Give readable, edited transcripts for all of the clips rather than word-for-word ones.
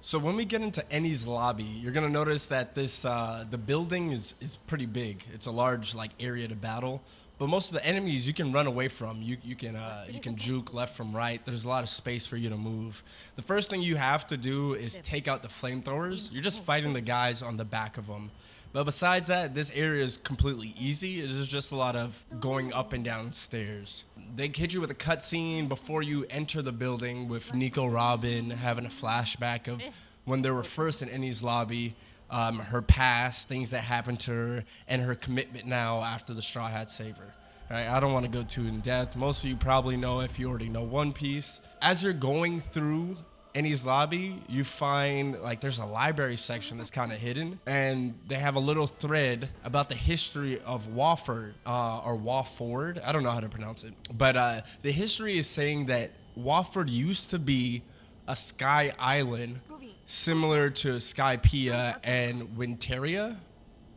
So when we get into Enies lobby, you're gonna notice that this the building is pretty big. It's a large like area to battle, but most of the enemies you can run away from. You can juke left from right. There's a lot of space for you to move. The first thing you have to do is take out the flamethrowers. You're just fighting the guys on the back of them. But besides that, this area is completely easy. It is just a lot of going up and down stairs. They hit you with a cutscene before you enter the building with Nico Robin having a flashback of when they were first in Enies lobby, her past, things that happened to her, and her commitment now after the Straw Hat save her. Right? I don't want to go too in depth. Most of you probably know if you already know One Piece. As you're going through Enies lobby, you find like there's a library section that's kind of hidden, and they have a little thread about the history of Wofford or Wofford. I don't know how to pronounce it, but the history is saying that Wofford used to be a sky island similar to Skypiea and Winteria,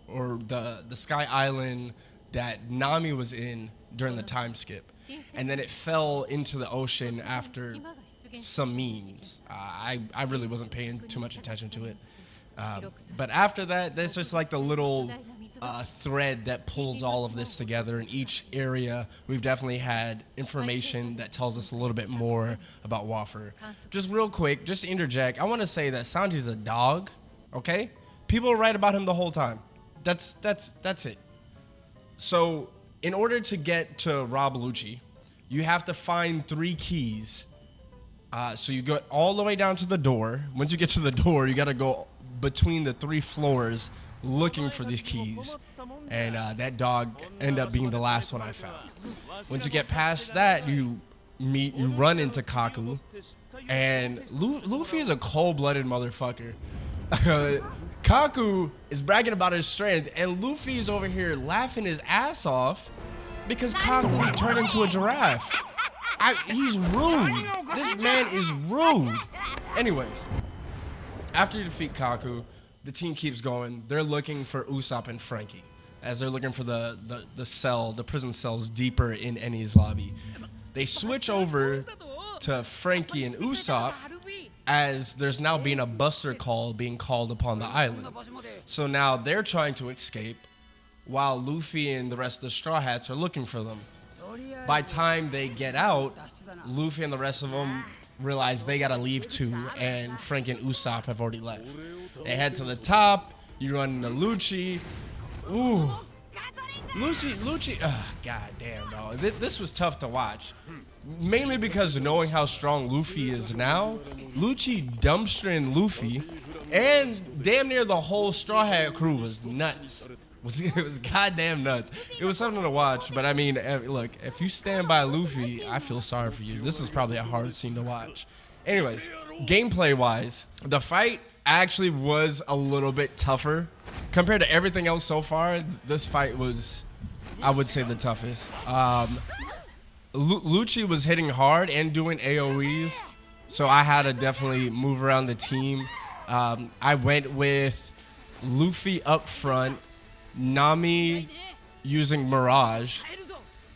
or the sky island that Nami was in during the time skip, and then it fell into the ocean after some memes. I really wasn't paying too much attention to it. But after that, there's just like the little thread that pulls all of this together. In each area, we've definitely had information that tells us a little bit more about Wofford. Just real quick, just to interject, I want to say that Sanji's a dog, okay? People write about him the whole time. That's it. So, in order to get to Rob LUCCI, you have to find 3 keys. So you go all the way down to the door. Once you get to the door, you got to go between the 3 floors looking for these keys. And that dog ended up being the last one I found. Once you get past that, you run into Kaku. And Luffy is a cold-blooded motherfucker. Kaku is bragging about his strength, and Luffy is over here laughing his ass off because Kaku turned into a giraffe. He's rude. This man is rude. Anyways, after you defeat Kaku, the team keeps going. They're looking for Usopp and Frankie, as they're looking for the prison cells deeper in Enies lobby. They switch over to Frankie and Usopp, as there's now being a buster call being called upon the island. So now they're trying to escape, while Luffy and the rest of the Straw Hats are looking for them. By the time they get out, Luffy and the rest of them realize they gotta leave too, and Frank and Usopp have already left. They head to the top. You run into LUCCI. Ooh, LUCCI. God damn, dog. This was tough to watch, mainly because knowing how strong Luffy is now, LUCCI dumpstering Luffy, and damn near the whole Straw Hat crew was nuts. It was goddamn nuts. It was something to watch, but I mean, look, if you stand by Luffy, I feel sorry for you. This is probably a hard scene to watch. Anyways, gameplay-wise, the fight actually was a little bit tougher. Compared to everything else so far, this fight was, I would say, the toughest. LUCCI was hitting hard and doing AoEs, so I had to definitely move around the team. I went with Luffy up front, Nami using Mirage,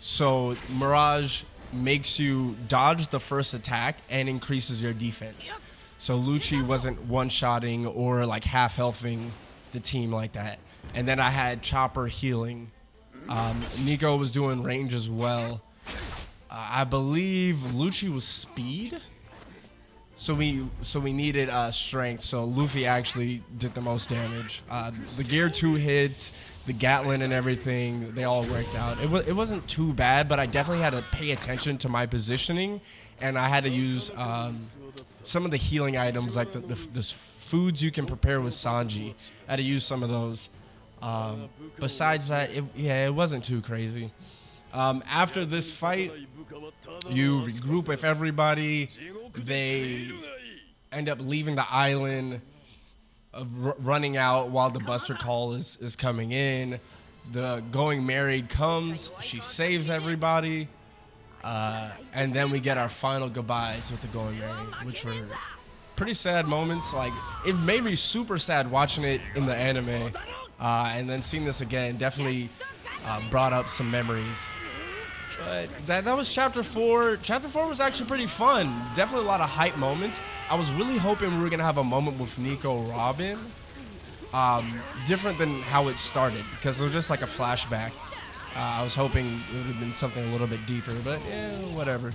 so Mirage makes you dodge the first attack and increases your defense. So LUCCI wasn't one-shotting or like half-healthing the team like that. And then I had Chopper healing. Nico was doing range as well. I believe LUCCI was speed. So we needed strength. So Luffy actually did the most damage. The Gear 2 hits, the Gatlin and everything, they all worked out. It wasn't too bad, but I definitely had to pay attention to my positioning, and I had to use some of the healing items, like the foods you can prepare with Sanji. I had to use some of those. Besides that, it wasn't too crazy. After this fight, you regroup with everybody. They end up leaving the island, running out while the Buster Call is coming in. The Going Married comes. She saves everybody. And then we get our final goodbyes with the Going Married, which were pretty sad moments. Like, it made me super sad watching it in the anime. And then seeing this again definitely brought up some memories. But that was chapter 4. Chapter 4 was actually pretty fun. Definitely a lot of hype moments. I was really hoping we were gonna have a moment with Nico Robin, different than how it started, because it was just like a flashback. I was hoping it would have been something a little bit deeper, but yeah, whatever.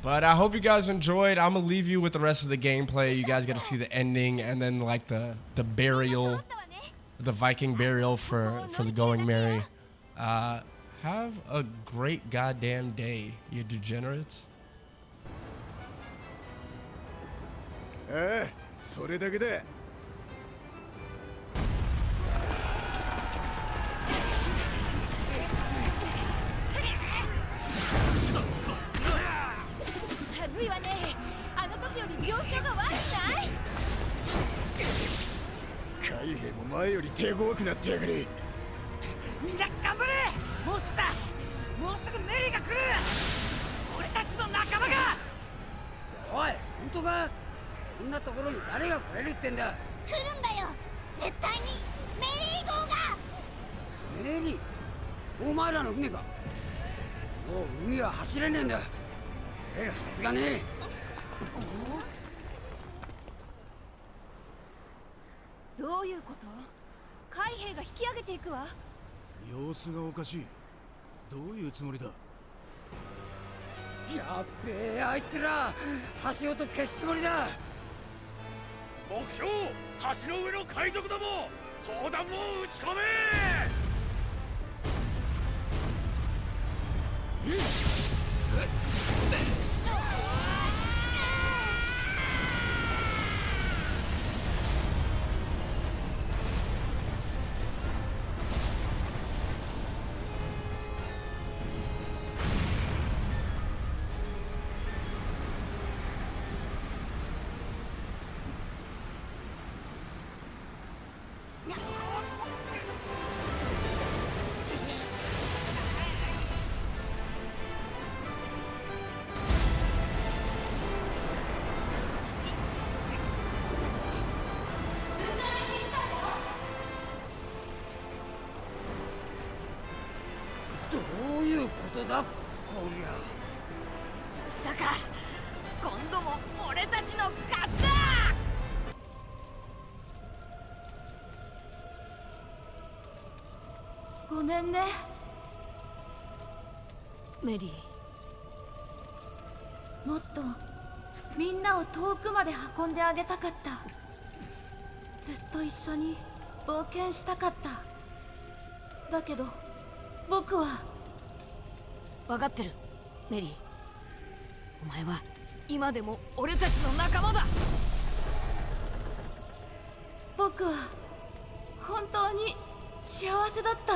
But I hope you guys enjoyed. I'm gonna leave you with the rest of the gameplay. You guys get to see the ending, and then like the burial, the Viking burial for the Going Merry. Have a great goddamn day, you degenerates. それだけだ。はずいわね。あの時より状況が悪くない？海兵も前より手強くなってやがる。みんな頑張れ。もうすぐだ。もうすぐメリーが来る。俺たちの仲間が。おい、本当か？こんなところに誰が来れるってんだ。来るんだよ。絶対にメリー号が。メリー？お前らの船か？もう海は走れねえんだ。来れるはずがねえ。どういうこと？海兵が引き上げていくわ。様子がおかしい。どういうつもりだ？やっべえ、あいつら橋ごと消すつもりだ。目標、橋の上の海賊ども、砲弾を撃ち込め。どういうことだこりゃ。来たか。今度も俺たちの勝ちだ。ごめんねメリー。もっとみんなを遠くまで運んであげたかった。ずっと一緒に冒険したかった。だけど僕は。分かってるメリー。お前は今でも俺たちの仲間だ。僕は本当に幸せだった。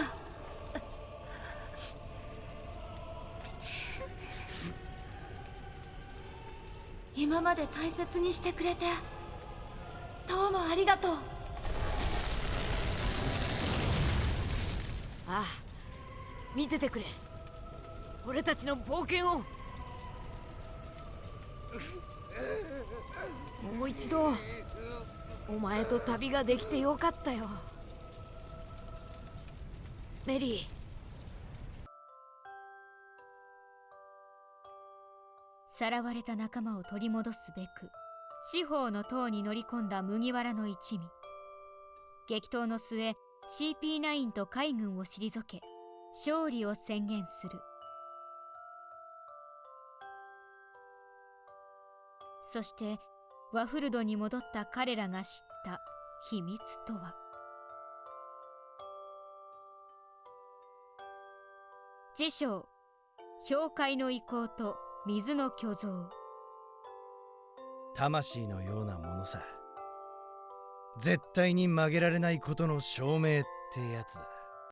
今まで大切にしてくれてどうもありがとう。ああ、見ててくれ。俺たちの冒険を。もう一度お前と旅ができてよかったよメリー。さらわれた仲間を取り戻すべく四方の塔に乗り込んだ麦わらの一味。激闘の末 CP9 と海軍を退け勝利を宣言する。そしてワフルドに戻った彼らが知った秘密とは。辞書、氷海の遺構と水の巨像。魂のようなものさ。絶対に曲げられないことの証明ってやつだ。